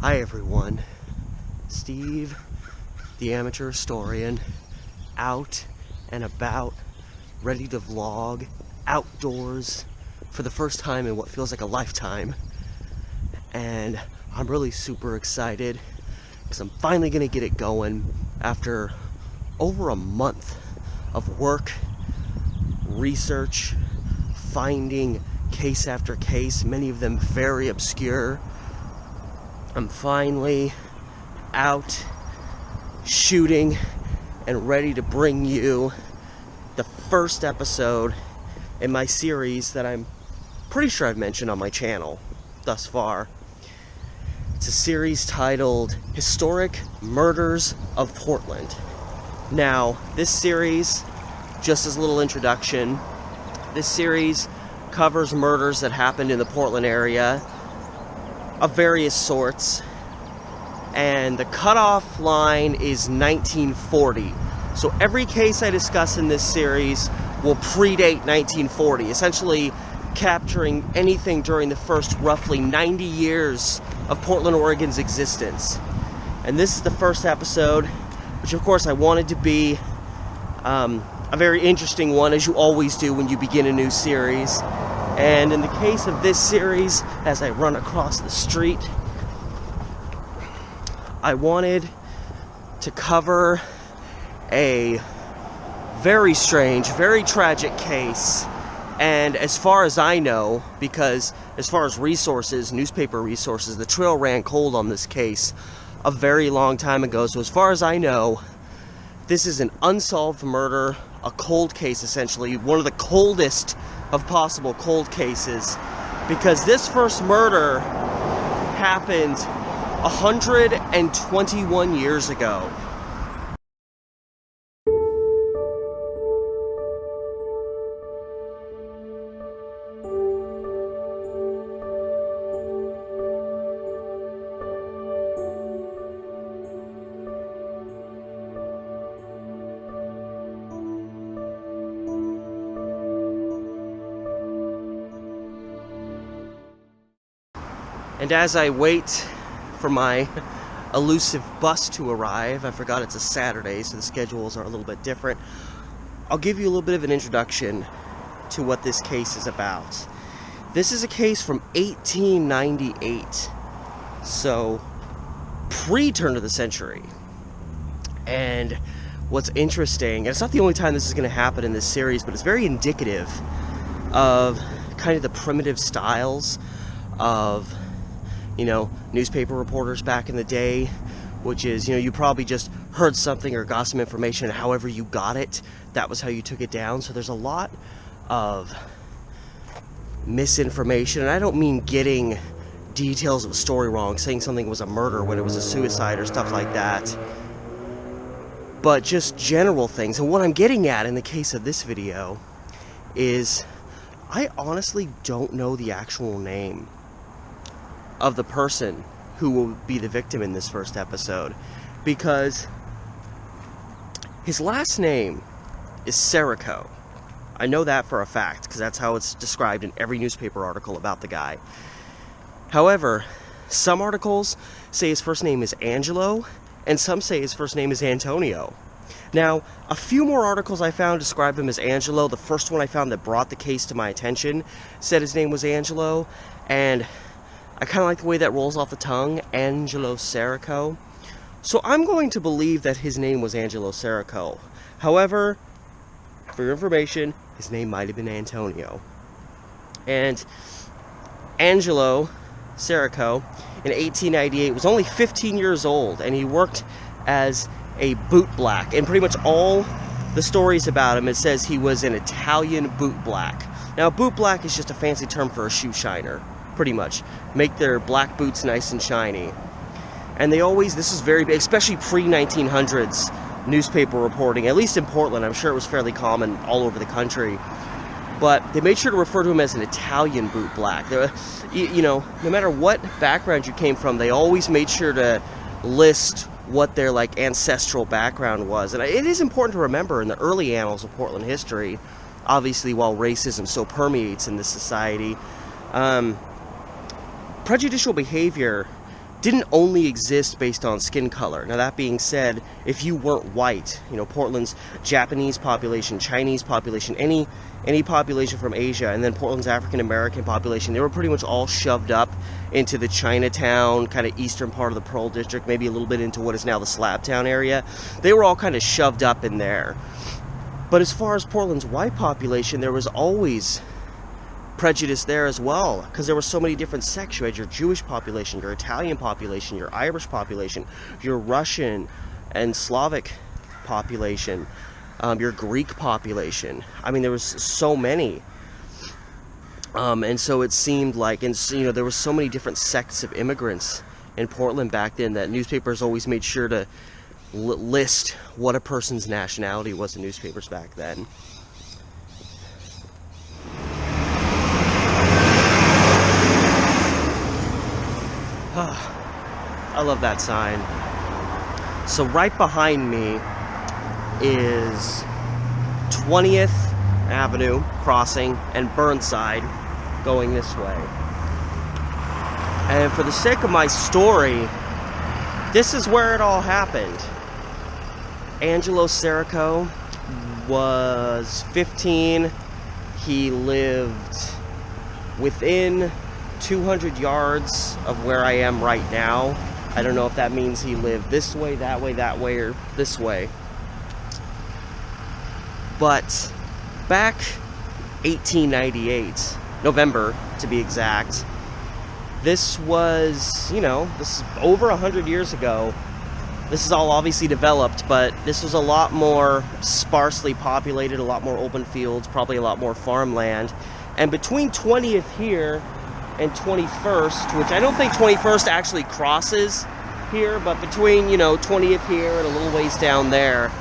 Hi everyone, Steve, the amateur historian, out and about, ready to vlog, outdoors, for the first time in what feels like a lifetime. And I'm really super excited, because I'm finally going to get it going after over a month of work, research, finding case after case, many of them very obscure. I'm finally out shooting and ready to bring you the first episode in my series that I'm pretty sure I've mentioned on my channel thus far. It's a series titled Historic Murders of Portland. Now, this series, just as a little introduction, this series covers murders that happened in the Portland area of various sorts, and the cutoff line is 1940. So every case I discuss in this series will predate 1940, essentially capturing anything during the first roughly 90 years of Portland, Oregon's existence. And this is the first episode, which of course I wanted to be a very interesting one, as you always do when you begin a new series. And in the case of this series, as I run across the street, I wanted to cover a very strange, very tragic case. And as far as I know, because as far as resources, newspaper resources, the trail ran cold on this case a very long time ago. So as far as I know, this is an unsolved murder, a cold case essentially, one of the coldest of possible cold cases, because this first murder happened 121 years ago. And as I wait for my elusive bus to arrive, I forgot it's a Saturday, so the schedules are a little bit different. I'll give you a little bit of an introduction to what this case is about. This is a case from 1898, so pre-turn of the century. And what's interesting, and it's not the only time this is going to happen in this series, but it's very indicative of kind of the primitive styles of, newspaper reporters back in the day, which is, you probably just heard something or got some information, and however you got it, that was how you took it down. So there's a lot of misinformation, and I don't mean getting details of a story wrong, saying something was a murder when it was a suicide or stuff like that, but just general things. And what I'm getting at in the case of this video is I honestly don't know the actual name of the person who will be the victim in this first episode, because his last name is Sericko. I know that for a fact, because that's how it's described in every newspaper article about the guy. However, some articles say his first name is Angelo, and some say his first name is Antonio. Now, a few more articles I found describe him as Angelo. The first one I found that brought the case to my attention said his name was Angelo, and I kind of like the way that rolls off the tongue, Angelo Sericko. So I'm going to believe that his name was Angelo Sericko. However, for your information, his name might have been Antonio. And Angelo Sericko, in 1898, was only 15 years old, and he worked as a boot black. And pretty much all the stories about him, it says he was an Italian boot black. Now, boot black is just a fancy term for a shoe shiner, pretty much. Make their black boots nice and shiny. And they always, this is very big, especially pre-1900s newspaper reporting, at least in Portland. I'm sure it was fairly common all over the country. But they made sure to refer to him as an Italian boot black. No matter what background you came from, they always made sure to list what their ancestral background was. And it is important to remember in the early annals of Portland history, obviously while racism so permeates in this society, prejudicial behavior didn't only exist based on skin color. Now that being said, if you weren't white, Portland's Japanese population, Chinese population, any population from Asia, and then Portland's African American population, they were pretty much all shoved up into the Chinatown, kind of eastern part of the Pearl District, maybe a little bit into what is now the Slabtown area. They were all kind of shoved up in there. But as far as Portland's white population, there was always prejudice there as well, because there were so many different sects. You had your Jewish population, your Italian population, your Irish population, your Russian and Slavic population, your Greek population. I mean, there was so many, and so it seemed like, there were so many different sects of immigrants in Portland back then that newspapers always made sure to list what a person's nationality was in newspapers back then. I love that sign. So right behind me is 20th Avenue crossing and Burnside going this way. And for the sake of my story, this is where it all happened. Angelo Sericko was 15. He lived within 200 yards of where I am right now. I don't know if that means he lived this way, that way, or this way. But back 1898, November to be exact, this was, this is over 100 years ago. This is all obviously developed, but this was a lot more sparsely populated, a lot more open fields, probably a lot more farmland. And between 20th here and 21st, which I don't think 21st actually crosses here, but between, 20th here and a little ways down there,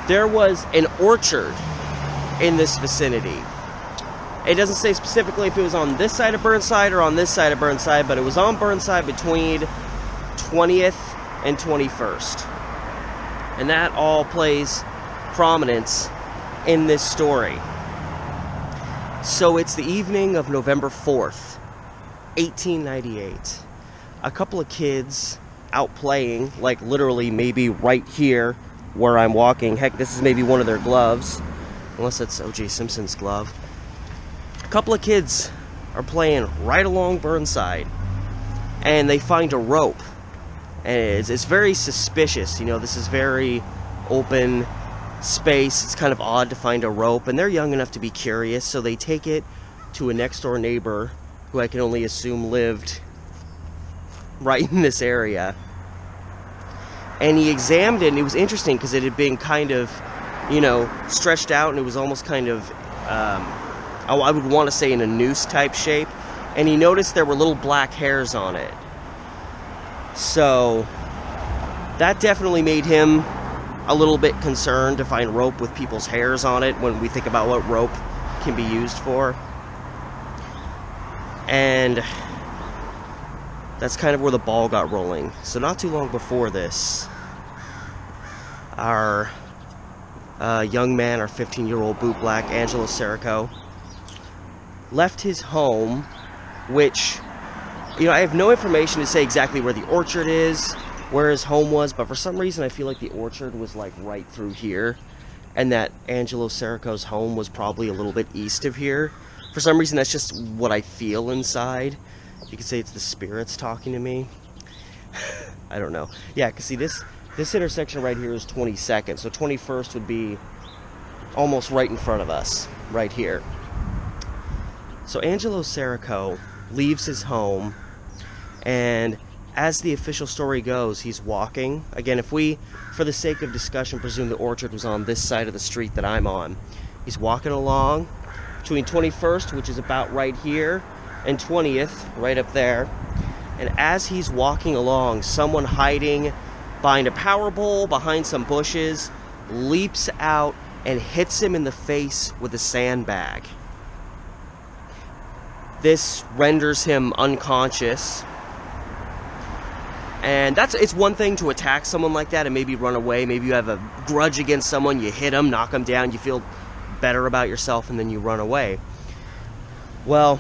there was an orchard in this vicinity. It doesn't say specifically if it was on this side of Burnside or on this side of Burnside, but it was on Burnside between 20th and 21st. And that all plays prominence in this story. So it's the evening of November 4th, 1898. A couple of kids out playing, like literally maybe right here where I'm walking. Heck, this is maybe one of their gloves, unless it's O.J. Simpson's glove. A couple of kids are playing right along Burnside, and they find a rope. And it's very suspicious. This is very open space. It's kind of odd to find a rope, and they're young enough to be curious, so they take it to a next door neighbor who I can only assume lived right in this area. And he examined it, and it was interesting because it had been kind of, stretched out, and it was almost kind of, I would want to say in a noose type shape. And he noticed there were little black hairs on it. So that definitely made him a little bit concerned to find rope with people's hairs on it when we think about what rope can be used for. And that's kind of where the ball got rolling. So not too long before this, our young man, our 15-year-old bootblack, Angelo Sericko, left his home, which, I have no information to say exactly where the orchard is, where his home was, but for some reason I feel like the orchard was like right through here, and that Angelo Sericko's home was probably a little bit east of here. For some reason that's just what I feel inside. You could say it's the spirits talking to me. I don't know. Yeah, because see, this intersection right here is 22nd, so 21st would be almost right in front of us, right here. So Angelo Sericko leaves his home, and as the official story goes, he's walking. Again, if we, for the sake of discussion, presume the orchard was on this side of the street that I'm on, he's walking along between 21st, which is about right here, and 20th, right up there. And as he's walking along, someone hiding behind a power pole, behind some bushes, leaps out and hits him in the face with a sandbag. This renders him unconscious. And it's one thing to attack someone like that and maybe run away. Maybe you have a grudge against someone, you hit them, knock them down, you feel better about yourself, and then you run away. Well,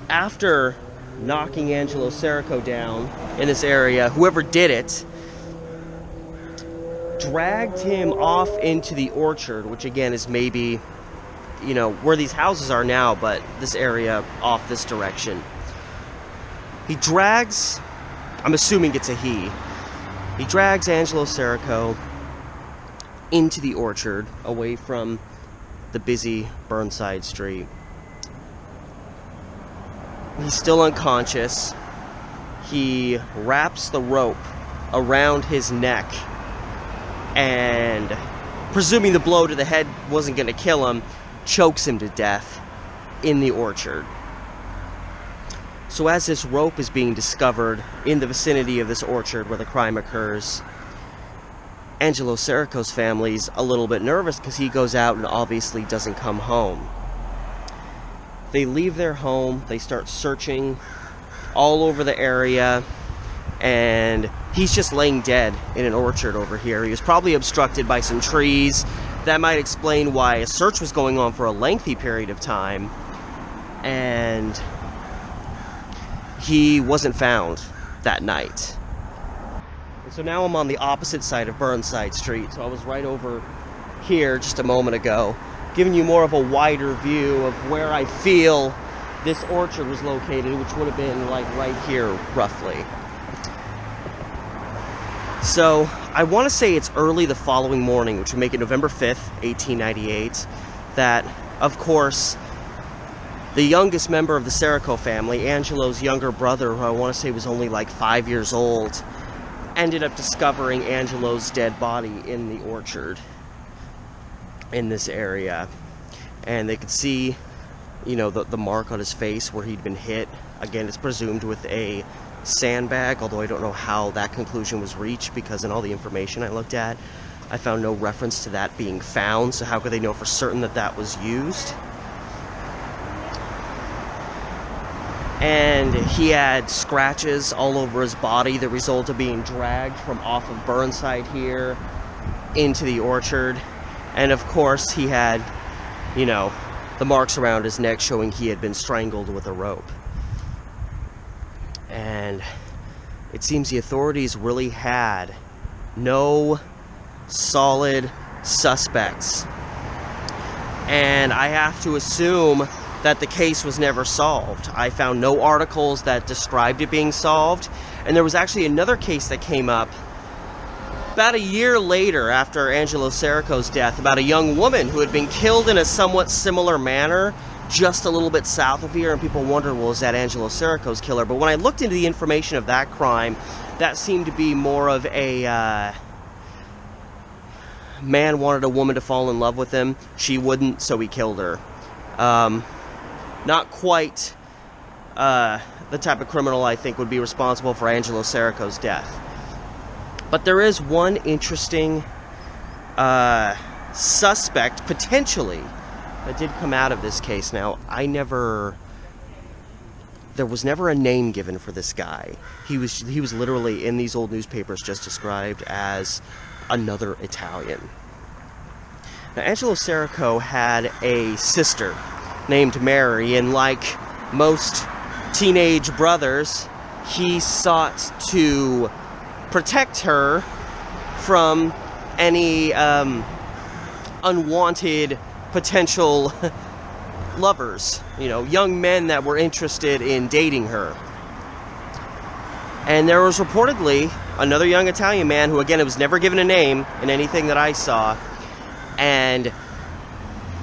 after knocking Angelo Sericko down in this area. Whoever did it dragged him off into the orchard, which again is maybe, you know, where these houses are now, but this area off this direction. He drags, I'm assuming it's a he drags Angelo Sericko into the orchard, away from the busy Burnside street. He's still unconscious. He wraps the rope around his neck, and presuming the blow to the head wasn't going to kill him, chokes him to death in the orchard. So as this rope is being discovered in the vicinity of this orchard where the crime occurs, Angelo Sericko's family's a little bit nervous because he goes out and obviously doesn't come home. They leave their home, they start searching all over the area, and he's just laying dead in an orchard over here. He was probably obstructed by some trees. That might explain why a search was going on for a lengthy period of time, and he wasn't found that night. And so now I'm on the opposite side of Burnside Street. So I was right over here just a moment ago, giving you more of a wider view of where I feel this orchard was located, which would have been like right here, roughly. So I want to say it's early the following morning, which would make it November 5th, 1898, that, of course, the youngest member of the Sericko family, Angelo's younger brother, who I want to say was only like 5 years old, ended up discovering Angelo's dead body in the orchard in this area. And they could see, you know, the mark on his face where he'd been hit. Again, it's presumed with a sandbag, although I don't know how that conclusion was reached, because in all the information I looked at, I found no reference to that being found. So how could they know for certain that that was used? And he had scratches all over his body, the result of being dragged from off of Burnside here into the orchard. And of course he had, you know, the marks around his neck showing he had been strangled with a rope. And it seems the authorities really had no solid suspects. And I have to assume that the case was never solved. I found no articles that described it being solved. And there was actually another case that came up about a year later after Angelo Sericko's death, about a young woman who had been killed in a somewhat similar manner just a little bit south of here, and people wondered, well, is that Angelo Sericko's killer? But when I looked into the information of that crime, that seemed to be more of a man wanted a woman to fall in love with him. She wouldn't, so he killed her. Not quite the type of criminal I think would be responsible for Angelo Sericko's death. But there is one interesting suspect, potentially, that did come out of this case. Now, there was never a name given for this guy. He was literally in these old newspapers just described as another Italian. Now, Angelo Sericko had a sister named Mary, and like most teenage brothers, he sought to protect her from any unwanted potential lovers, you know, young men that were interested in dating her. And there was reportedly another young Italian man who, again, it was never given a name in anything that I saw, and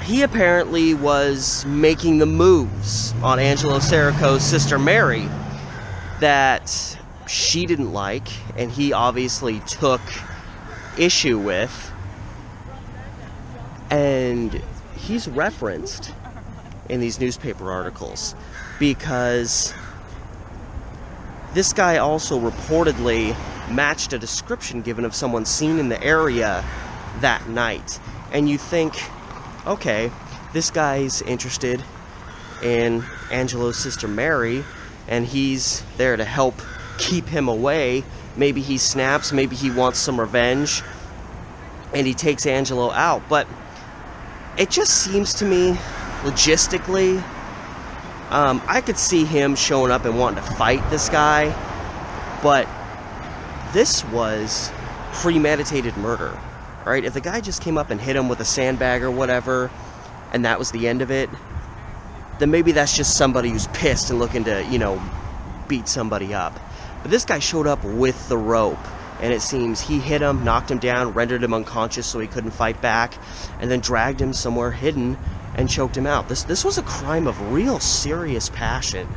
he apparently was making the moves on Angelo Sericko's sister Mary that she didn't like, and he obviously took issue with. And he's referenced in these newspaper articles because this guy also reportedly matched a description given of someone seen in the area that night. And you think, okay, this guy's interested in Angelo's sister Mary, and he's there to help keep him away. Maybe he snaps, maybe he wants some revenge, and he takes Angelo out. But it just seems to me, logistically, I could see him showing up and wanting to fight this guy, but this was premeditated murder, right? If the guy just came up and hit him with a sandbag or whatever, and that was the end of it, then maybe that's just somebody who's pissed and looking to, you know, beat somebody up. But this guy showed up with the rope, and it seems he hit him, knocked him down, rendered him unconscious so he couldn't fight back, and then dragged him somewhere hidden and choked him out. This was a crime of real serious passion.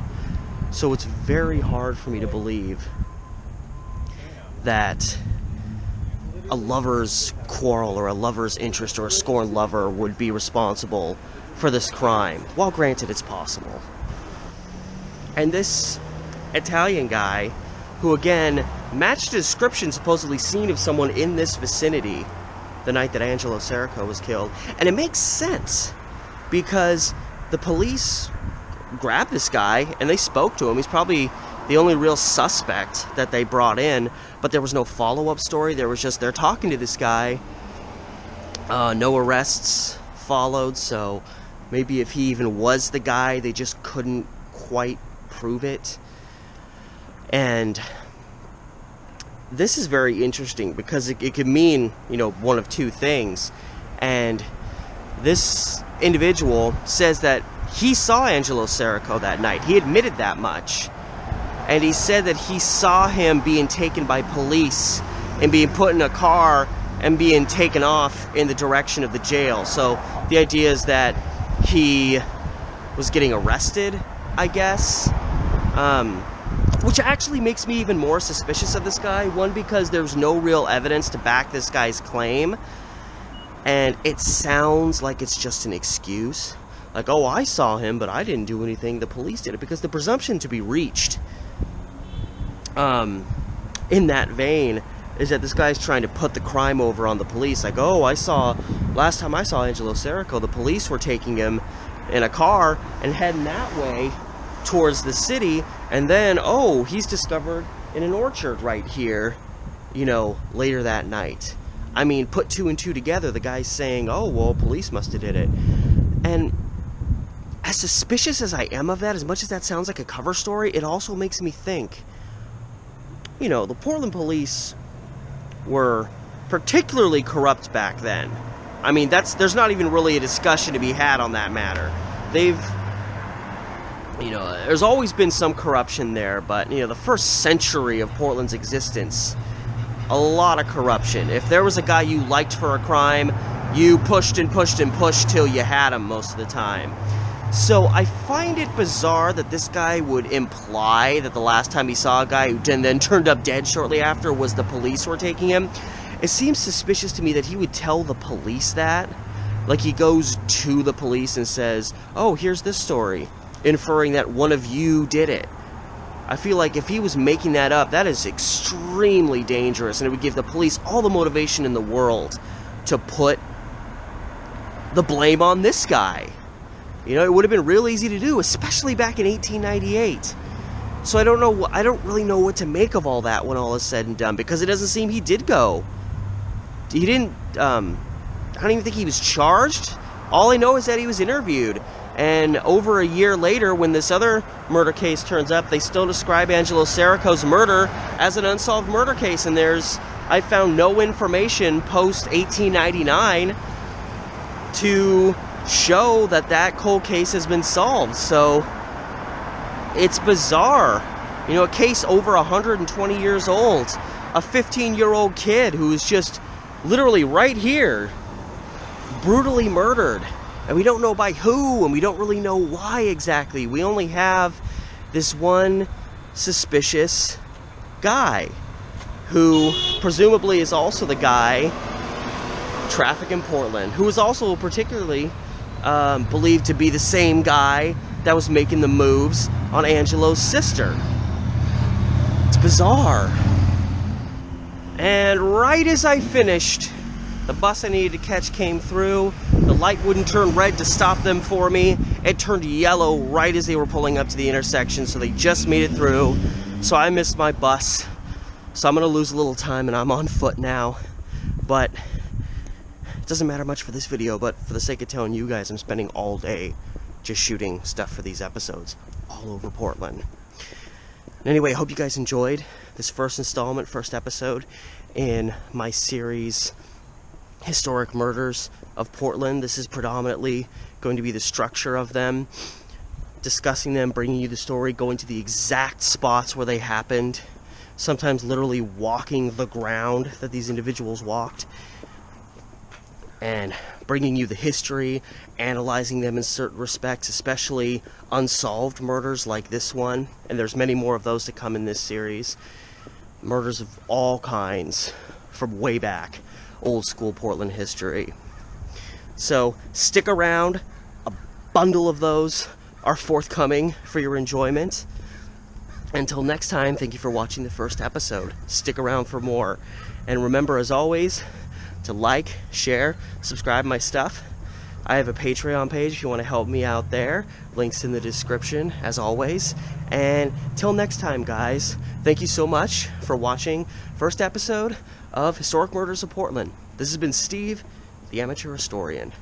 So it's very hard for me to believe that a lover's quarrel or a lover's interest or a scorned lover would be responsible for this crime. While granted, it's possible. And this Italian guy, who again matched a description supposedly seen of someone in this vicinity the night that Angelo Sericko was killed. And it makes sense, because the police grabbed this guy and they spoke to him. He's probably the only real suspect that they brought in, but there was no follow-up story. There was just, they're talking to this guy. No arrests followed, so maybe if he even was the guy, they just couldn't quite prove it. And this is very interesting because it could mean, you know, one of two things. And this individual says that he saw Angelo Sericko that night. He admitted that much. And he said that he saw him being taken by police and being put in a car and being taken off in the direction of the jail. So the idea is that he was getting arrested, I guess. Which actually makes me even more suspicious of this guy. One, because there's no real evidence to back this guy's claim. And it sounds like it's just an excuse. Like, oh, I saw him, but I didn't do anything. The police did it. Because the presumption to be reached in that vein is that this guy's trying to put the crime over on the police. Like, oh, last time I saw Angelo Sericko, the police were taking him in a car and heading that way towards the city, and then, oh, he's discovered in an orchard right here, you know, later that night. I mean, put two and two together, the guy's saying, oh, well, police must have did it. And as suspicious as I am of that, as much as that sounds like a cover story, it also makes me think, you know, the Portland police were particularly corrupt back then. I mean, there's not even really a discussion to be had on that matter. You know, there's always been some corruption there, but, you know, the first century of Portland's existence, a lot of corruption. If there was a guy you liked for a crime, you pushed and pushed and pushed till you had him most of the time. So I find it bizarre that this guy would imply that the last time he saw a guy who then turned up dead shortly after was the police were taking him. It seems suspicious to me that he would tell the police that. Like, he goes to the police and says, oh, here's this story, inferring that one of you did it. I feel like if he was making that up, that is extremely dangerous, and it would give the police all the motivation in the world to put the blame on this guy. You know, it would have been real easy to do, especially back in 1898. So I don't really know what to make of all that when all is said and done, because it doesn't seem he did go. He didn't, I don't even think he was charged. All I know is that he was interviewed. And over a year later, when this other murder case turns up, they still describe Angelo Sericko's murder as an unsolved murder case. And I found no information post-1899 to show that cold case has been solved. So it's bizarre. You know, a case over 120 years old. A 15-year-old kid who is just literally right here, brutally murdered. And we don't know by who, and we don't really know why exactly. We only have this one suspicious guy, who presumably is also the guy traffic in Portland, who is also particularly believed to be the same guy that was making the moves on Angelo's sister. It's bizarre. And right as I finished, the bus I needed to catch came through. The light wouldn't turn red to stop them for me. It turned yellow right as they were pulling up to the intersection, so they just made it through. So I missed my bus. So I'm going to lose a little time, and I'm on foot now. But it doesn't matter much for this video, but for the sake of telling you guys, I'm spending all day just shooting stuff for these episodes all over Portland. Anyway, I hope you guys enjoyed this first installment, first episode in my series, Historic Murders of Portland. This is predominantly going to be the structure of them, discussing them, bringing you the story, going to the exact spots where they happened, sometimes literally walking the ground that these individuals walked, and bringing you the history, analyzing them in certain respects, especially unsolved murders like this one, and there's many more of those to come in this series. Murders of all kinds from way back, old school Portland history. So stick around, a bundle of those are forthcoming for your enjoyment. Until next time, thank you for watching the first episode. Stick around for more. And remember, as always, to like, share, subscribe to my stuff. I have a Patreon page if you want to help me out there. Links in the description, as always. And till next time, guys, thank you so much for watching first episode of Historic Murders of Portland. This has been Steve, the Amateur Historian.